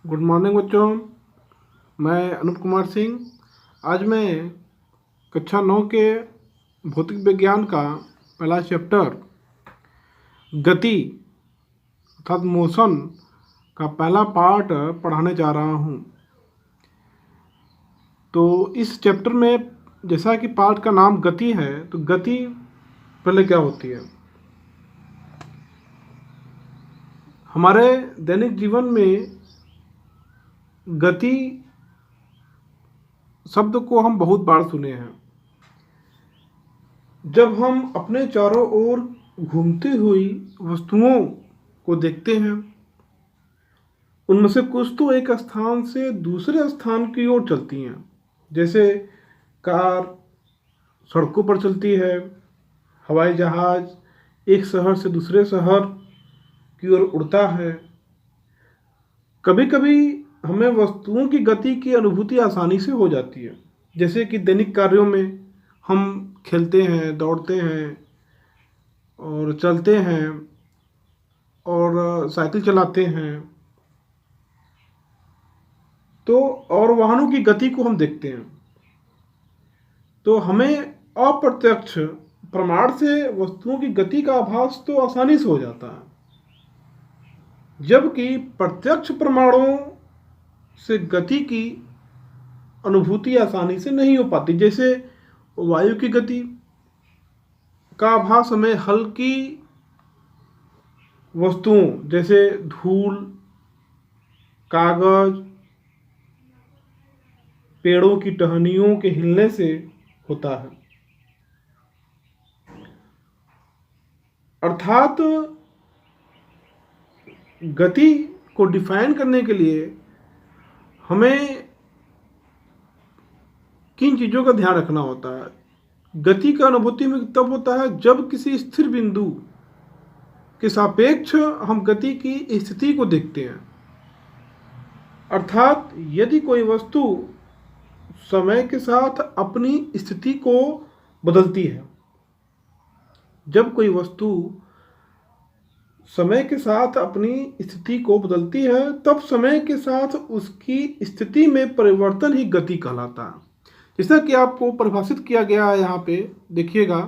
Good morning बच्चों। मैं अनूप कुमार सिंह। आज मैं कक्षा 9 के भौतिक विज्ञान का पहला चैप्टर गति अर्थात मोशन का पहला पार्ट पढ़ाने जा रहा हूँ। तो इस चैप्टर में जैसा कि पार्ट का नाम गति है, तो गति पहले क्या होती है। हमारे दैनिक जीवन में गति शब्द को हम बहुत बार सुने हैं। जब हम अपने चारों ओर घूमती हुई वस्तुओं को देखते हैं, उनमें से कुछ तो एक स्थान से दूसरे स्थान की ओर चलती हैं। जैसे कार सड़कों पर चलती है, हवाई जहाज एक शहर से दूसरे शहर की ओर उड़ता है। कभी कभी हमें वस्तुओं की गति की अनुभूति आसानी से हो जाती है, जैसे कि दैनिक कार्यों में हम खेलते हैं, दौड़ते हैं और चलते हैं और साइकिल चलाते हैं, तो और वाहनों की गति को हम देखते हैं। तो हमें अप्रत्यक्ष प्रमाण से वस्तुओं की गति का आभास तो आसानी से हो जाता है, जबकि प्रत्यक्ष प्रमाणों से गति की अनुभूति आसानी से नहीं हो पाती। जैसे वायु की गति का आभास हमें हल्की वस्तुओं जैसे धूल, कागज, पेड़ों की टहनियों के हिलने से होता है। अर्थात गति को डिफाइन करने के लिए हमें किन चीज़ों का ध्यान रखना होता है। गति का अनुभूति में तब होता है जब किसी स्थिर बिंदु के सापेक्ष हम गति की स्थिति को देखते हैं। अर्थात यदि कोई वस्तु समय के साथ अपनी स्थिति को बदलती है, जब कोई वस्तु समय के साथ अपनी स्थिति को बदलती है, तब समय के साथ उसकी स्थिति में परिवर्तन ही गति कहलाता है। जैसा कि आपको परिभाषित किया गया है यहाँ पे देखिएगा,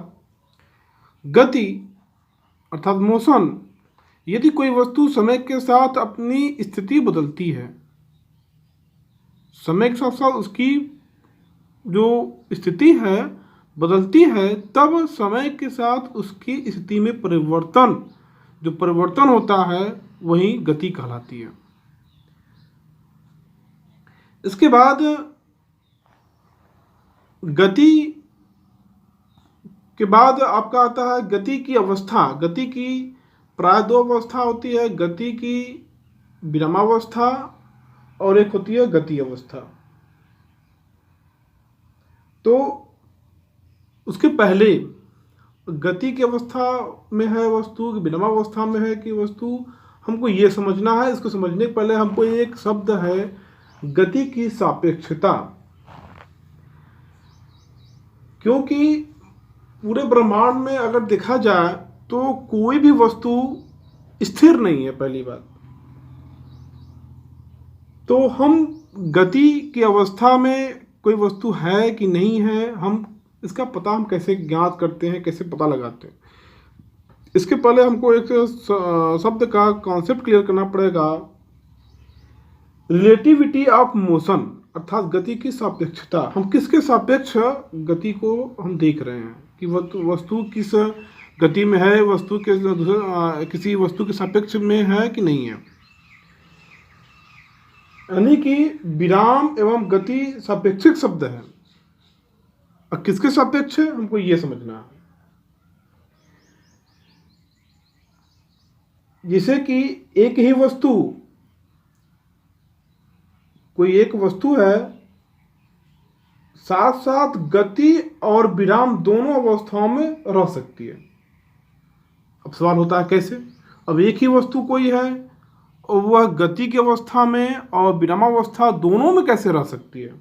गति अर्थात मोशन, यदि कोई वस्तु समय के साथ अपनी स्थिति बदलती है, समय के साथ साथ उसकी जो स्थिति है बदलती है, तब समय के साथ उसकी स्थिति में जो परिवर्तन होता है वही गति कहलाती है। इसके बाद गति के बाद आपका आता है गति की अवस्था। गति की प्राय दो अवस्था होती है, गति की विरामावस्था और एक होती है गति अवस्था। तो उसके पहले गति की अवस्था में है वस्तु, विरामावस्था में है कि वस्तु, हमको ये समझना है। इसको समझने के पहले हमको एक शब्द है गति की सापेक्षता, क्योंकि पूरे ब्रह्मांड में अगर देखा जाए तो कोई भी वस्तु स्थिर नहीं है। पहली बात तो हम गति की अवस्था में कोई वस्तु है कि नहीं है, हम इसका पता हम कैसे ज्ञात करते हैं, कैसे पता लगाते हैं। इसके पहले हमको एक शब्द का कॉन्सेप्ट क्लियर करना पड़ेगा। रिलेटिविटी ऑफ मोशन अर्थात गति की सापेक्षता। हम किसके सापेक्ष गति को हम देख रहे हैं कि वस्तु किस गति में है, वस्तु के किसी वस्तु के सापेक्ष में है कि नहीं है। यानी कि विराम एवं गति सापेक्षिक शब्द है। और किसके सापेक्ष है हमको ये समझना है। जैसे कि एक ही वस्तु, कोई एक वस्तु है, साथ साथ गति और विराम दोनों अवस्थाओं में रह सकती है। अब सवाल होता है कैसे। अब एक ही वस्तु कोई है और वह गति की अवस्था में और विरामावस्था दोनों में कैसे रह सकती है।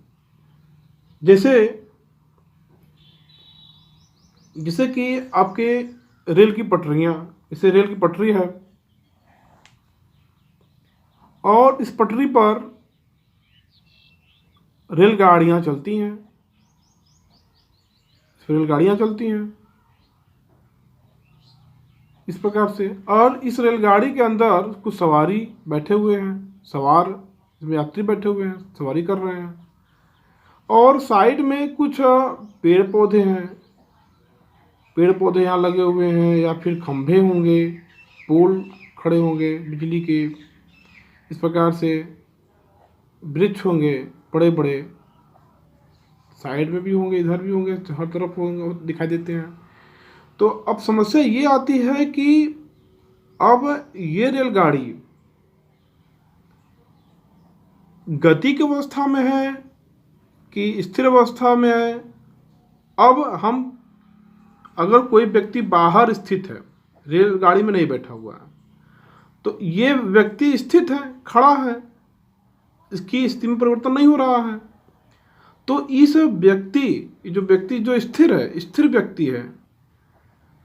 जैसे कि आपके रेल की पटरियां, जैसे रेल की पटरी है और इस पटरी पर रेलगाड़ियाँ चलती हैं, इस प्रकार से। और इस रेलगाड़ी के अंदर कुछ सवारी बैठे हुए हैं, इसमें यात्री बैठे हुए हैं, सवारी कर रहे हैं। और साइड में कुछ पेड़ पौधे हैं, यहाँ लगे हुए हैं, या फिर खंभे होंगे, पोल खड़े होंगे बिजली के, इस प्रकार से वृक्ष होंगे बड़े बड़े, साइड में भी होंगे, इधर भी होंगे, हर तरफ होंगे, दिखाई देते हैं। तो अब समस्या ये आती है कि अब ये रेलगाड़ी गति की अवस्था में है कि स्थिर अवस्था में है। अब हम, अगर कोई व्यक्ति बाहर स्थित है, रेलगाड़ी में नहीं बैठा हुआ है, तो ये व्यक्ति स्थित है, खड़ा है, इसकी स्थिति में परिवर्तन नहीं हो रहा है। तो इस व्यक्ति जो स्थिर है, स्थिर व्यक्ति है,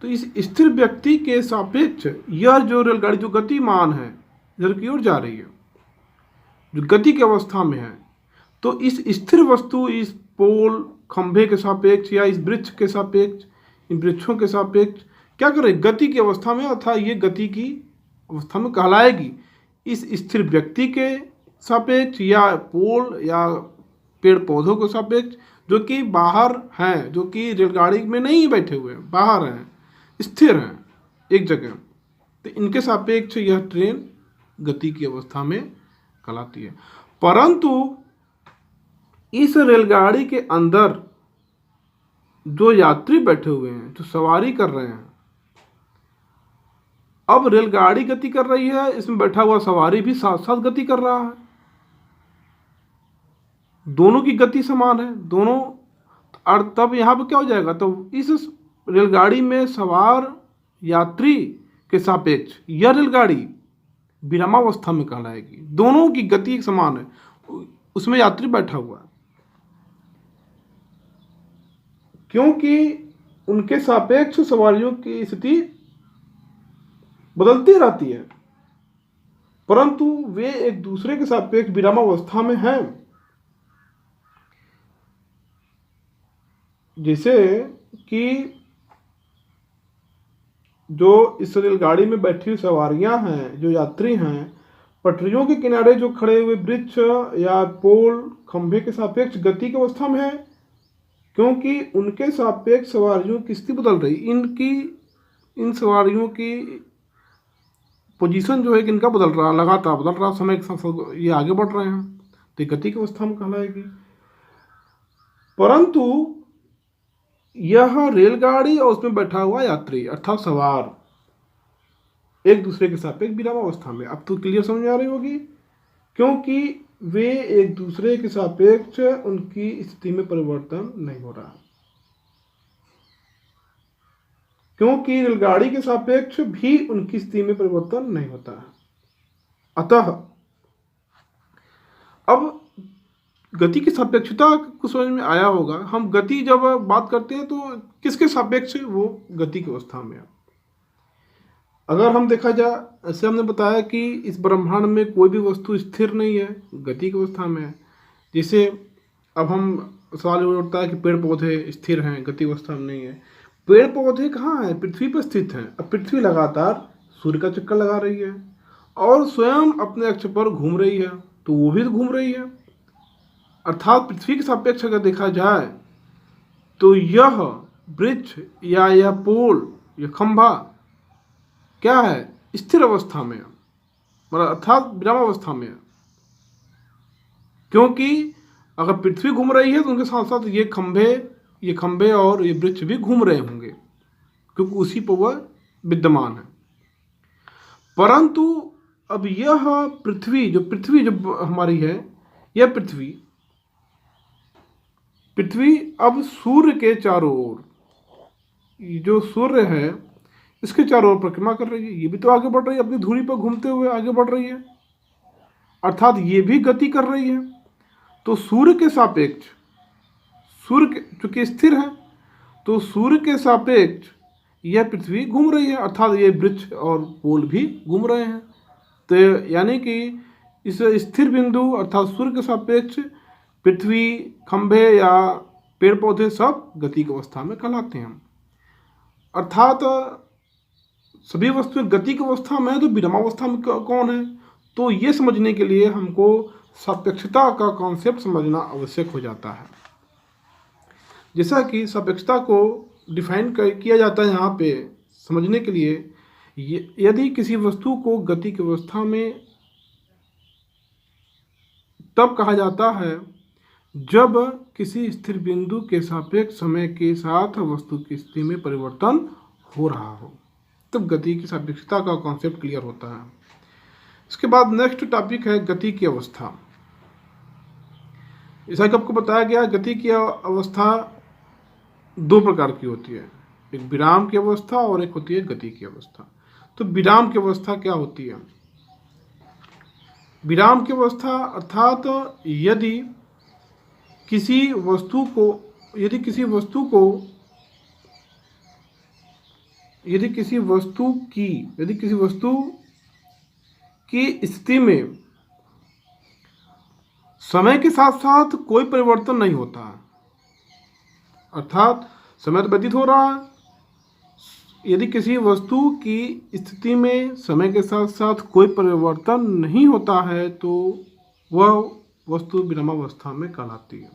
तो इस स्थिर व्यक्ति के सापेक्ष यह जो रेलगाड़ी जो गतिमान है, इधर की ओर जा रही है, जो गति की अवस्था में है, तो इस स्थिर वस्तु, इस पोल खंभे के सापेक्ष या इस वृक्ष के सापेक्ष, इन वृक्षों के सापेक्ष क्या करे, गति की अवस्था में, अर्थात ये गति की अवस्था में कहलाएगी। इस स्थिर व्यक्ति के सापेक्ष या पोल या पेड़ पौधों के सापेक्ष, जो कि बाहर हैं, जो कि रेलगाड़ी में नहीं बैठे हुए हैं, बाहर हैं, स्थिर हैं एक जगह, तो इनके सापेक्ष यह ट्रेन गति की अवस्था में कहलाती है। परंतु इस रेलगाड़ी के अंदर जो यात्री बैठे हुए हैं, जो सवारी कर रहे हैं, अब रेलगाड़ी गति कर रही है, इसमें बैठा हुआ सवारी भी साथ साथ गति कर रहा है, दोनों की गति समान है, दोनों। और तब यहाँ पर क्या हो जाएगा, तो इस रेलगाड़ी में सवार यात्री के सापेक्ष यह रेलगाड़ी विरामावस्था में कहलाएगी। दोनों की गति समान है, उसमें यात्री बैठा हुआ है, क्योंकि उनके सापेक्ष सवारियों की स्थिति बदलती रहती है, परंतु वे एक दूसरे के सापेक्ष विरामावस्था में हैं। जैसे कि जो इस रेलगाड़ी में बैठी हुई सवारियां हैं, जो यात्री हैं, पटरियों के किनारे जो खड़े हुए वृक्ष या पोल खंभे के सापेक्ष गति की अवस्था में है, क्योंकि उनके सापेक्ष सवारियों की स्थिति बदल रही, इन सवारियों की पोजीशन जो है कि इनका बदल रहा, लगातार बदल रहा, समय के साथ ये आगे बढ़ रहे हैं, तो गति की अवस्था में कहलाएगी। परंतु यह रेलगाड़ी और उसमें बैठा हुआ यात्री अर्थात सवार एक दूसरे के सापेक्ष विरामावस्था में, अब तो क्लियर समझ आ रही होगी, क्योंकि वे एक दूसरे के सापेक्ष उनकी स्थिति में परिवर्तन नहीं हो रहा, क्योंकि रेलगाड़ी के सापेक्ष भी उनकी स्थिति में परिवर्तन नहीं होता है। अतः अब गति की सापेक्षता को समझ में आया होगा। हम गति जब बात करते हैं तो किसके सापेक्ष वो गति की अवस्था में है। अगर हम देखा जाए, ऐसे हमने बताया कि इस ब्रह्मांड में कोई भी वस्तु स्थिर नहीं है, गति की अवस्था में है। जैसे अब हम सवाल उठता है कि पेड़ पौधे स्थिर हैं, गति अवस्था में नहीं है। पेड़ पौधे कहाँ हैं, पृथ्वी पर स्थित हैं। अब पृथ्वी लगातार सूर्य का चक्कर लगा रही है और स्वयं अपने अक्ष पर घूम रही है, तो वो भी घूम रही है। अर्थात पृथ्वी के सापेक्ष अगर देखा जाए तो यह वृक्ष या यह पोल या खंभा क्या है, स्थिर अवस्था में, मतलब अर्थात विरामावस्था में, क्योंकि अगर पृथ्वी घूम रही है तो उनके साथ साथ ये खंभे और ये वृक्ष भी घूम रहे होंगे, क्योंकि उसी पर वह विद्यमान है। परंतु अब यह पृथ्वी जो हमारी है, यह पृथ्वी अब सूर्य के चारों ओर, जो सूर्य है इसके चारों ओर परिक्रमा कर रही है। ये भी तो आगे बढ़ रही है, अपनी धुरी पर घूमते हुए आगे बढ़ रही है, अर्थात ये भी गति कर रही है। तो सूर्य के सापेक्ष, चूंकि स्थिर है, तो सूर्य के सापेक्ष यह पृथ्वी घूम रही है, अर्थात ये वृक्ष और पोल भी घूम रहे हैं। तो यानी कि इस स्थिर बिंदु अर्थात सूर्य के सापेक्ष पृथ्वी, खंभे या पेड़ पौधे सब गति की अवस्था में कहलाते हैं। अर्थात सभी वस्तुएं गति की अवस्था में है तो विरामावस्था में कौन है? तो ये समझने के लिए हमको सापेक्षता का कॉन्सेप्ट समझना आवश्यक हो जाता है। जैसा कि सापेक्षता को डिफाइन किया जाता है यहाँ पे समझने के लिए, यदि किसी वस्तु को गति की अवस्था में तब कहा जाता है जब किसी स्थिर बिंदु के सापेक्ष समय के साथ वस्तु की स्थिति में परिवर्तन हो रहा हो, तब गति की सापेक्षता का कॉन्सेप्ट क्लियर होता है। इसके बाद नेक्स्ट टॉपिक है गति की अवस्था। जैसा कि आपको बताया गया, गति की अवस्था दो प्रकार की होती है, एक विराम की अवस्था और एक होती है गति की अवस्था। तो विराम की अवस्था क्या होती है? विराम की अवस्था अर्थात यदि किसी वस्तु की स्थिति में समय के साथ साथ कोई परिवर्तन नहीं होता है, अर्थात समय तो व्यतीत हो रहा है, यदि किसी वस्तु की स्थिति में समय के साथ साथ कोई परिवर्तन नहीं होता है तो वह वस्तु विरामावस्था में कहलाती है।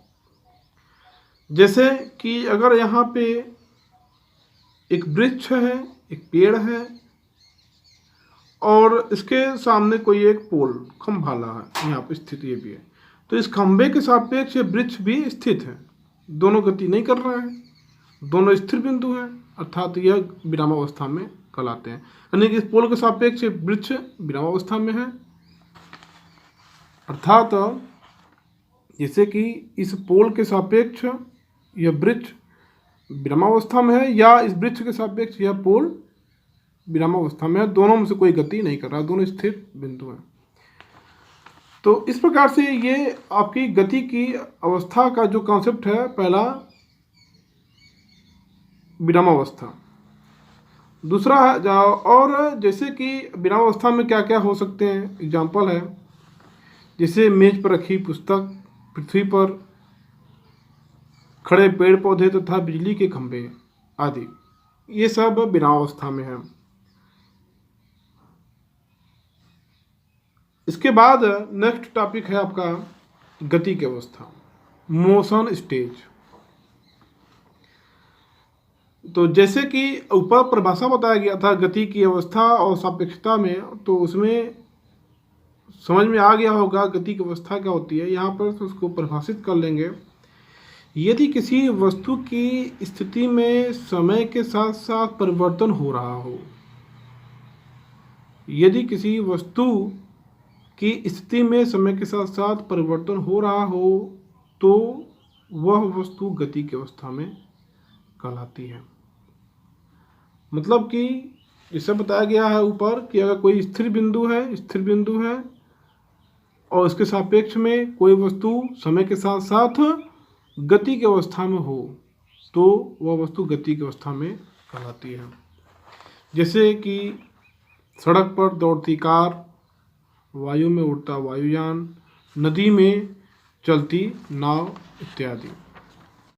जैसे कि अगर यहाँ पे एक वृक्ष है, एक पेड़ है और इसके सामने कोई एक पोल खंभा है, यहाँ पे स्थित ये भी है, तो इस खंभे के सापेक्ष वृक्ष भी स्थित है, दोनों गति नहीं कर रहे हैं, दोनों स्थिर बिंदु हैं, अर्थात यह विरामावस्था में कहलाते हैं। यानी कि इस पोल के सापेक्ष वृक्ष विरामावस्था में है, अर्थात जैसे कि इस पोल के सापेक्ष यह वृक्ष विरामावस्था में है या इस वृक्ष के सापेक्ष यह पोल विरामावस्था में है, दोनों में से कोई गति नहीं कर रहा, दोनों स्थिर बिंदु हैं। तो इस प्रकार से ये आपकी गति की अवस्था का जो कॉन्सेप्ट है, पहला विरामावस्था, दूसरा है और जैसे कि विरामावस्था में क्या क्या हो सकते हैं, एग्जाम्पल है जैसे मेज पर रखी पुस्तक, पृथ्वी पर खड़े पेड़ पौधे तथा बिजली के खंभे आदि, ये सब विरामावस्था में है। इसके बाद नेक्स्ट टॉपिक है आपका गति की अवस्था, मोशन स्टेज। तो जैसे कि ऊपर परिभाषा बताया गया था गति की अवस्था और सापेक्षता में, तो उसमें समझ में आ गया होगा गति की अवस्था क्या होती है। यहाँ पर तो उसको परिभाषित कर लेंगे। यदि किसी वस्तु की स्थिति में समय के साथ साथ परिवर्तन हो रहा हो, यदि किसी वस्तु की स्थिति में समय के साथ साथ परिवर्तन हो रहा हो तो वह वस्तु गति की अवस्था में कहलाती है। मतलब कि जैसे बताया गया है ऊपर कि अगर कोई स्थिर बिंदु है और इसके सापेक्ष में कोई वस्तु समय के साथ साथ गति की अवस्था में हो तो वह वस्तु गति की अवस्था में कहलाती है। जैसे कि सड़क पर दौड़ती कार, वायु में उड़ता वायुयान, नदी में चलती नाव इत्यादि।